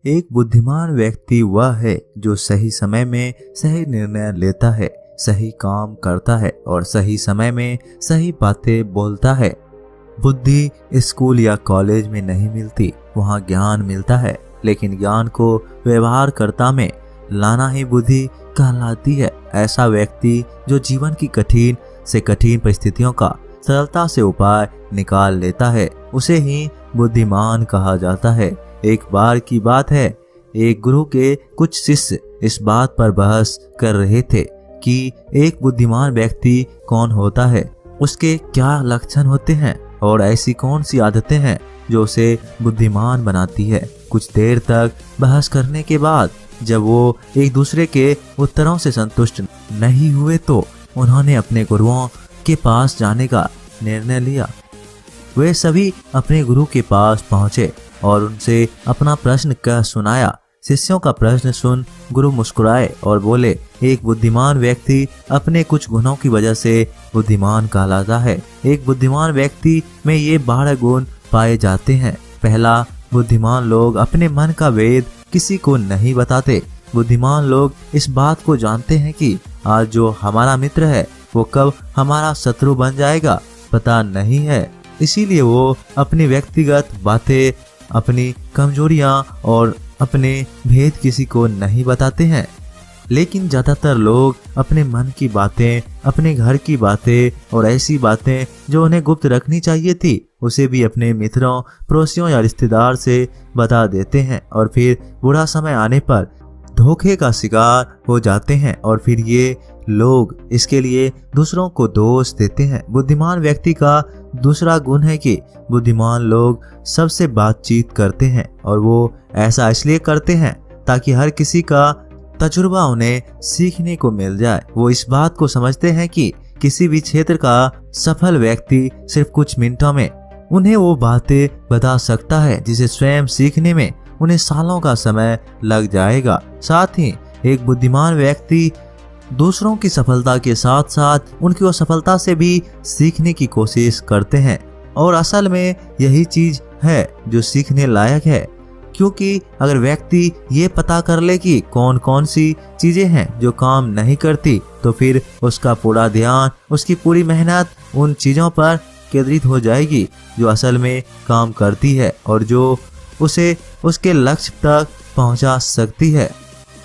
एक बुद्धिमान व्यक्ति वह है जो सही समय में सही निर्णय लेता है, सही काम करता है और सही समय में सही बातें बोलता है। बुद्धि स्कूल या कॉलेज में नहीं मिलती, वहाँ ज्ञान मिलता है, लेकिन ज्ञान को व्यवहारकर्ता में लाना ही बुद्धि कहलाती है। ऐसा व्यक्ति जो जीवन की कठिन से कठिन परिस्थितियों का सरलता से उपाय निकाल लेता है, उसे ही बुद्धिमान कहा जाता है। एक बार की बात है, एक गुरु के कुछ शिष्य इस बात पर बहस कर रहे थे कि एक बुद्धिमान व्यक्ति कौन होता है, उसके क्या लक्षण होते हैं और ऐसी कौन सी आदतें हैं जो उसे बुद्धिमान बनाती है। कुछ देर तक बहस करने के बाद जब वो एक दूसरे के उत्तरों से संतुष्ट नहीं हुए तो उन्होंने अपने गुरुओं के पास जाने का निर्णय लिया। वे सभी अपने गुरु के पास पहुंचे और उनसे अपना प्रश्न कह सुनाया। शिष्यों का प्रश्न सुन गुरु मुस्कुराए और बोले, एक बुद्धिमान व्यक्ति अपने कुछ गुणों की वजह से बुद्धिमान कहलाता है। एक बुद्धिमान व्यक्ति में ये 12 गुण पाए जाते हैं। पहला, बुद्धिमान लोग अपने मन का वेद किसी को नहीं बताते। बुद्धिमान लोग इस बात को जानते हैं कि आज जो हमारा मित्र है वो कब हमारा शत्रु बन जाएगा पता नहीं है, इसीलिए वो अपनी व्यक्तिगत बातें, अपनी कमजोरियां और अपने भेद किसी को नहीं बताते हैं। लेकिन ज्यादातर लोग अपने मन की बातें, अपने घर की बातें और ऐसी बातें जो उन्हें गुप्त रखनी चाहिए थी उसे भी अपने मित्रों, पड़ोसियों या रिश्तेदार से बता देते हैं और फिर बुरा समय आने पर धोखे का शिकार हो जाते हैं और फिर ये लोग इसके लिए दूसरों को दोष देते हैं। बुद्धिमान व्यक्ति का दूसरा गुण है कि बुद्धिमान लोग सबसे बातचीत करते हैं और वो ऐसा इसलिए करते हैं ताकि हर किसी का तजुर्बा उन्हें सीखने को मिल जाए। वो इस बात को समझते हैं कि किसी भी क्षेत्र का सफल व्यक्ति सिर्फ कुछ मिनटों में उन्हें वो बातें बता सकता है जिसे स्वयं सीखने में उन्हें सालों का समय लग जाएगा। साथ ही एक बुद्धिमान व्यक्ति दूसरों की सफलता के साथ साथ उनकी असफलता से भी सीखने की कोशिश करते हैं और असल में यही चीज है जो सीखने लायक है, क्योंकि अगर व्यक्ति ये पता कर ले कि कौन कौन सी चीजें हैं जो काम नहीं करती तो फिर उसका पूरा ध्यान, उसकी पूरी मेहनत उन चीजों पर केंद्रित हो जाएगी जो असल में काम करती है और जो उसे उसके लक्ष्य तक पहुंचा सकती है।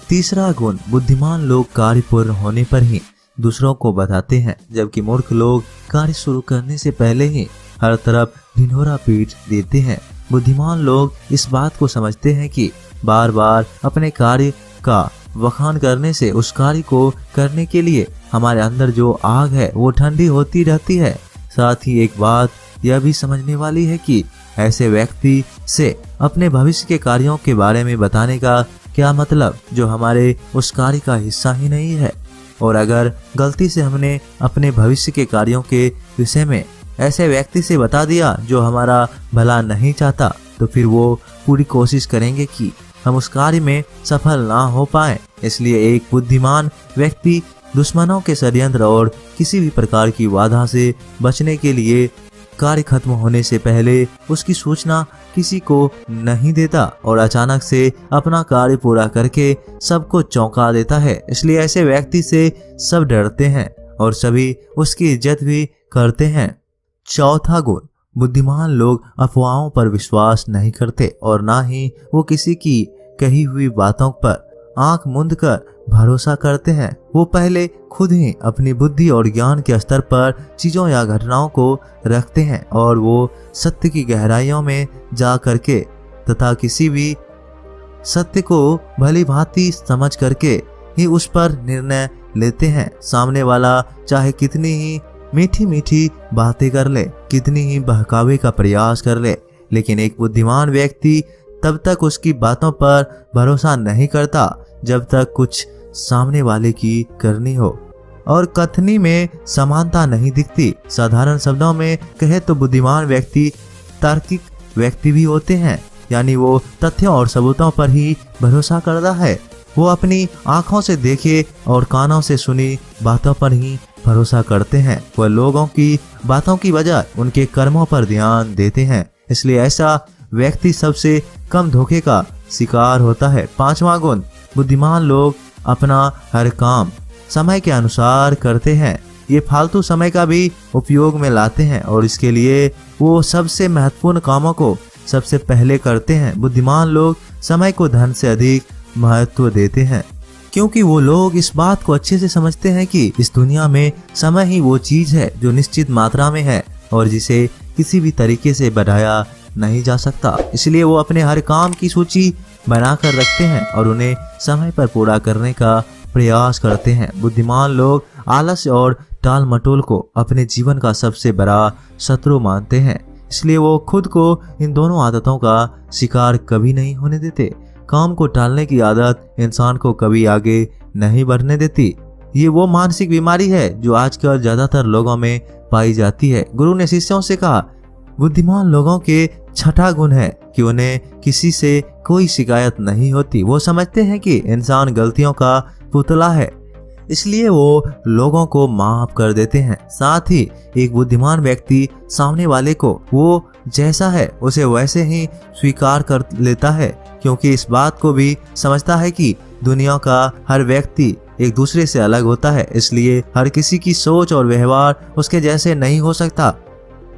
तीसरा गुण, बुद्धिमान लोग कार्य पूर्ण होने पर ही दूसरों को बताते हैं, जबकि मूर्ख लोग कार्य शुरू करने से पहले ही हर तरफ ढिंढोरा पीट देते हैं। बुद्धिमान लोग इस बात को समझते हैं कि बार बार अपने कार्य का बखान करने से उस कार्य को करने के लिए हमारे अंदर जो आग है वो ठंडी होती रहती है। साथ ही एक बात यह भी समझने वाली है कि ऐसे व्यक्ति से अपने भविष्य के कार्यों के बारे में बताने का क्या मतलब जो हमारे उस कार्य का हिस्सा ही नहीं है। और अगर गलती से हमने अपने भविष्य के कार्यों के विषय में ऐसे व्यक्ति से बता दिया जो हमारा भला नहीं चाहता तो फिर वो पूरी कोशिश करेंगे कि हम उस कार्य में सफल ना हो पाए। इसलिए एक बुद्धिमान व्यक्ति दुश्मनों के षड्यंत्र और किसी भी प्रकार की बाधा से बचने के लिए कार्य खत्म होने से पहले उसकी सूचना किसी को नहीं देता और अचानक से अपना कार्य पूरा करके सबको चौंका देता है। इसलिए ऐसे व्यक्ति से सब डरते हैं और सभी उसकी इज्जत भी करते हैं। चौथा गुण, बुद्धिमान लोग अफवाहों पर विश्वास नहीं करते और ना ही वो किसी की कही हुई बातों पर आंख मूंद कर भरोसा करते हैं। वो पहले खुद ही अपनी बुद्धि और ज्ञान के स्तर पर चीजों या घटनाओं को रखते हैं और वो सत्य की गहराइयों में जा करके तथा किसी भी सत्य को भली भांति समझ करके ही उस पर निर्णय लेते हैं। सामने वाला चाहे कितनी ही मीठी मीठी बातें कर ले, कितनी ही बहकावे का प्रयास कर ले, लेकिन एक बुद्धिमान व्यक्ति तब तक उसकी बातों पर भरोसा नहीं करता जब तक कुछ सामने वाले की करनी हो और कथनी में समानता नहीं दिखती। साधारण शब्दों में कहे तो बुद्धिमान व्यक्ति तार्किक व्यक्ति भी होते हैं, यानी वो तथ्यों और सबूतों पर ही भरोसा करता है। वो अपनी आंखों से देखे और कानों से सुनी बातों पर ही भरोसा करते हैं। वह लोगों की बातों की बजाय उनके कर्मों पर ध्यान देते हैं। इसलिए ऐसा व्यक्ति सबसे कम धोखे का शिकार होता है। 5वां गुण, बुद्धिमान लोग अपना हर काम समय के अनुसार करते हैं। ये फालतू समय का भी उपयोग में लाते हैं और इसके लिए वो सबसे महत्वपूर्ण कामों को सबसे पहले करते हैं। बुद्धिमान लोग समय को धन से अधिक महत्व देते हैं, क्योंकि वो लोग इस बात को अच्छे से समझते हैं कि इस दुनिया में समय ही वो चीज है जो निश्चित मात्रा में है और जिसे किसी भी तरीके से बढ़ाया नहीं जा सकता। इसलिए वो अपने हर काम की सूची बनाकर रखते हैं और उन्हें समय पर पूरा करने का प्रयास करते हैं। बुद्धिमान लोग आलस्य और टाल मटोल को अपने जीवन का सबसे बड़ा शत्रु मानते हैं, इसलिए वो खुद को इन दोनों आदतों का शिकार कभी नहीं होने देते। काम को टालने की आदत इंसान को कभी आगे नहीं बढ़ने देती। ये वो मानसिक बीमारी है जो आजकल ज्यादातर लोगों में पाई जाती है। गुरु ने शिष्यों से कहा, बुद्धिमान लोगों के छठा गुण है कि उन्हें किसी से कोई शिकायत नहीं होती। वो समझते हैं कि इंसान गलतियों का पुतला है, इसलिए वो लोगों को माफ कर देते हैं। साथ ही एक बुद्धिमान व्यक्ति सामने वाले को वो जैसा है उसे वैसे ही स्वीकार कर लेता है, क्योंकि इस बात को भी समझता है कि दुनिया का हर व्यक्ति एक दूसरे से अलग होता है, इसलिए हर किसी की सोच और व्यवहार उसके जैसे नहीं हो सकता।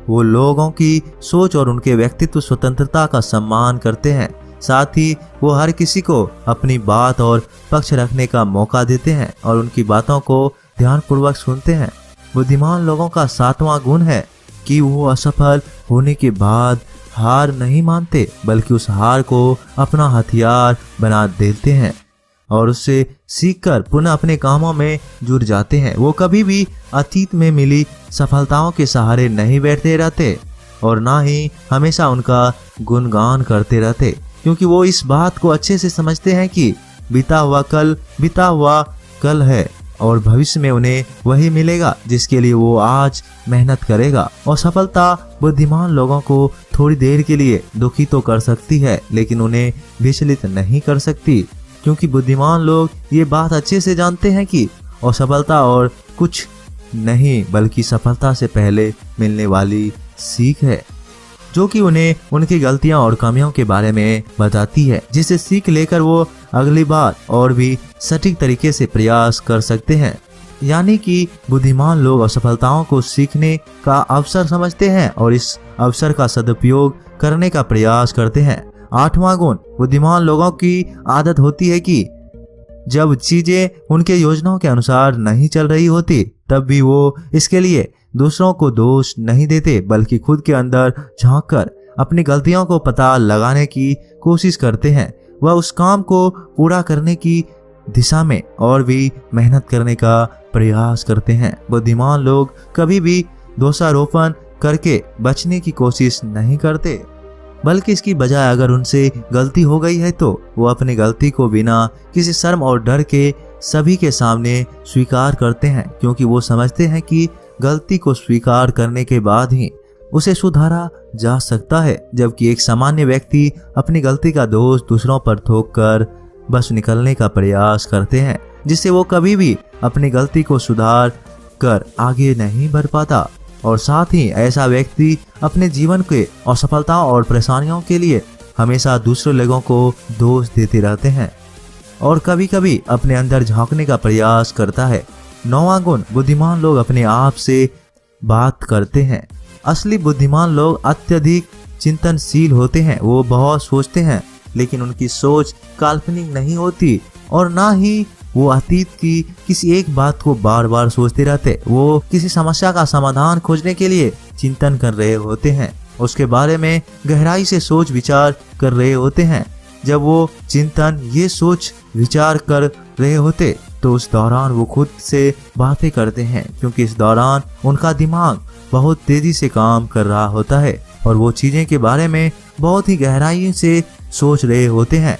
वो लोगों की सोच और उनके व्यक्तित्व स्वतंत्रता का सम्मान करते हैं। साथ ही वो हर किसी को अपनी बात और पक्ष रखने का मौका देते हैं और उनकी बातों को ध्यानपूर्वक सुनते हैं। बुद्धिमान लोगों का 7वां गुण है कि वो असफल होने के बाद हार नहीं मानते, बल्कि उस हार को अपना हथियार बना देते हैं और उससे सीखकर पुनः अपने कामों में जुट जाते हैं। वो कभी भी अतीत में मिली सफलताओं के सहारे नहीं बैठते रहते और ना ही हमेशा उनका गुणगान करते रहते, क्योंकि वो इस बात को अच्छे से समझते हैं कि बीता हुआ कल है और भविष्य में उन्हें वही मिलेगा जिसके लिए वो आज मेहनत करेगा। और सफलता बुद्धिमान लोगों को थोड़ी देर के लिए दुखी तो कर सकती है, लेकिन उन्हें विचलित नहीं कर सकती, क्योंकि बुद्धिमान लोग ये बात अच्छे से जानते हैं कि असफलता और कुछ नहीं बल्कि सफलता से पहले मिलने वाली सीख है, जो कि उन्हें उनकी गलतियां और कमियों के बारे में बताती है, जिसे सीख लेकर वो अगली बार और भी सटीक तरीके से प्रयास कर सकते हैं। यानी कि बुद्धिमान लोग असफलताओं को सीखने का अवसर समझते हैं और इस अवसर का सदुपयोग करने का प्रयास करते हैं। 8वां गुण, बुद्धिमान लोगों की आदत होती है कि जब चीजें उनके योजनाओं के अनुसार नहीं चल रही होती तब भी वो इसके लिए दूसरों को दोष नहीं देते, बल्कि खुद के अंदर झांककर अपनी गलतियों को पता लगाने की कोशिश करते हैं। वह उस काम को पूरा करने की दिशा में और भी मेहनत करने का प्रयास करते हैं। बुद्धिमान लोग कभी भी दोषारोपण करके बचने की कोशिश नहीं करते, बल्कि इसकी बजाय अगर उनसे गलती हो गई है तो वो अपनी गलती को बिना किसी शर्म और डर के सभी के सामने स्वीकार करते हैं, क्योंकि वो समझते हैं कि गलती को स्वीकार करने के बाद ही उसे सुधारा जा सकता है। जबकि एक सामान्य व्यक्ति अपनी गलती का दोष दूसरों पर थोपकर बस निकलने का प्रयास करते हैं, जिससे वो कभी भी अपनी गलती को सुधार कर आगे नहीं बढ़ पाता। और साथ ही ऐसा व्यक्ति अपने जीवन के असफलताओं और परेशानियों के लिए हमेशा दूसरे लोगों को दोष देते रहते हैं और कभी कभी अपने अंदर झांकने का प्रयास करता है। 9वां गुण, बुद्धिमान लोग अपने आप से बात करते हैं। असली बुद्धिमान लोग अत्यधिक चिंतनशील होते हैं। वो बहुत सोचते हैं, लेकिन उनकी सोच काल्पनिक नहीं होती और ना ही वो अतीत की किसी एक बात को बार बार सोचते रहते। वो किसी समस्या का समाधान खोजने के लिए चिंतन कर रहे होते हैं, उसके बारे में गहराई से सोच विचार कर रहे होते हैं। जब वो चिंतन ये सोच विचार कर रहे होते तो उस दौरान वो खुद से बातें करते हैं, क्योंकि इस दौरान उनका दिमाग बहुत तेजी से काम कर रहा होता है और वो चीजें के बारे में बहुत ही गहराई से सोच रहे होते हैं।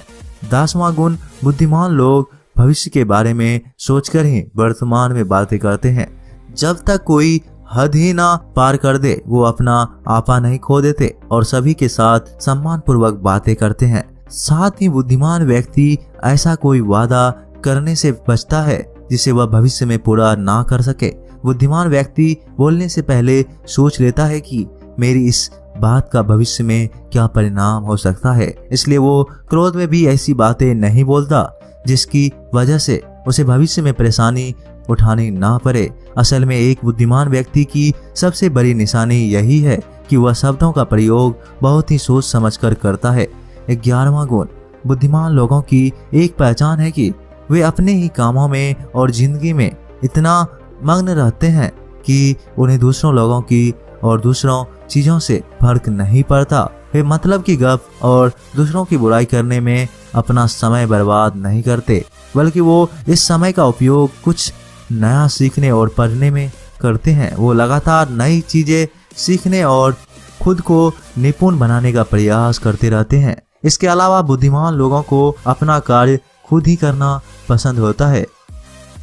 10वां गुण, बुद्धिमान लोग भविष्य के बारे में सोचकर ही वर्तमान में बातें करते हैं। जब तक कोई हद ही ना पार कर दे वो अपना आपा नहीं खो देते और सभी के साथ सम्मान पूर्वक बातें करते हैं। साथ ही बुद्धिमान व्यक्ति ऐसा कोई वादा करने से बचता है जिसे वह भविष्य में पूरा ना कर सके। बुद्धिमान व्यक्ति बोलने से पहले सोच लेता है कि मेरी इस बात का भविष्य में क्या परिणाम हो सकता है, इसलिए वो क्रोध में भी ऐसी बातें नहीं बोलता जिसकी वजह से उसे भविष्य में परेशानी उठानी ना पड़े। असल में एक बुद्धिमान व्यक्ति की सबसे बड़ी निशानी यही है कि वह शब्दों का प्रयोग बहुत ही सोच समझकर करता है। 11वां गुण, बुद्धिमान लोगों की एक पहचान है कि वे अपने ही कामों में और जिंदगी में इतना मग्न रहते हैं कि उन्हें दूसरों लोगों की और दूसरों चीजों से फर्क नहीं पड़ता। वे मतलब की गप और दूसरों की बुराई करने में अपना समय बर्बाद नहीं करते, बल्कि वो इस समय का उपयोग कुछ नया सीखने और पढ़ने में करते हैं। वो लगातार नई चीजें सीखने और खुद को निपुण बनाने का प्रयास करते रहते हैं। इसके अलावा बुद्धिमान लोगों को अपना कार्य खुद ही करना पसंद होता है।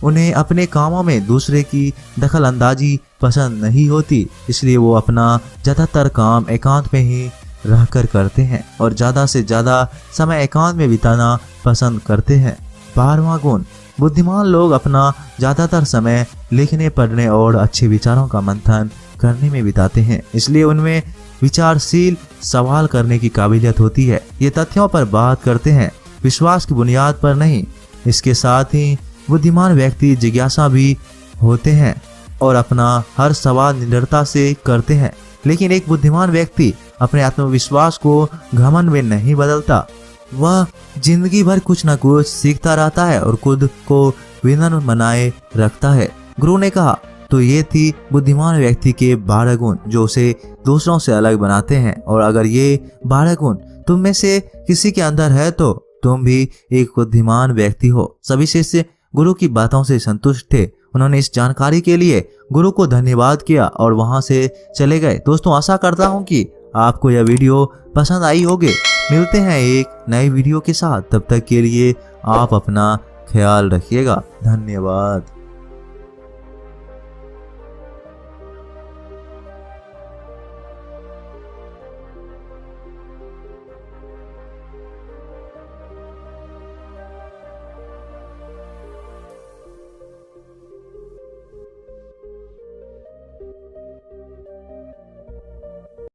उन्हें अपने कामों में दूसरे की दखल अंदाजी पसंद नहीं होती, इसलिए वो अपना ज्यादातर काम एकांत में ही रहकर करते हैं और ज्यादा से ज्यादा समय एकांत में बिताना पसंद करते हैं। 12वां गुण, बुद्धिमान लोग अपना ज्यादातर समय लिखने, पढ़ने और अच्छे विचारों का मंथन करने में बिताते हैं, इसलिए उनमें विचारशील सवाल करने की काबिलियत होती है। ये तथ्यों पर बात करते हैं, विश्वास की बुनियाद पर नहीं। इसके साथ ही बुद्धिमान व्यक्ति जिज्ञासा भी होते हैं और अपना हर सवाल निडरता से करते हैं। लेकिन एक बुद्धिमान व्यक्ति अपने आत्मविश्वास को घमंड में नहीं बदलता। वह जिंदगी भर कुछ न कुछ सीखता रहता है और खुद को विनम्र बनाए रखता है। गुरु ने कहा, तो ये थी बुद्धिमान व्यक्ति के 12 गुण जो उसे दूसरों से अलग बनाते हैं। और अगर ये 12 गुण तुम में से किसी के अंदर है तो तुम भी एक बुद्धिमान व्यक्ति हो। सभी शिष्य गुरु की बातों से संतुष्ट थे। उन्होंने इस जानकारी के लिए गुरु को धन्यवाद किया और वहां से चले गए। दोस्तों, आशा करता हूं कि आपको यह वीडियो पसंद आई होगी। मिलते हैं एक नई वीडियो के साथ, तब तक के लिए आप अपना ख्याल रखिएगा। धन्यवाद।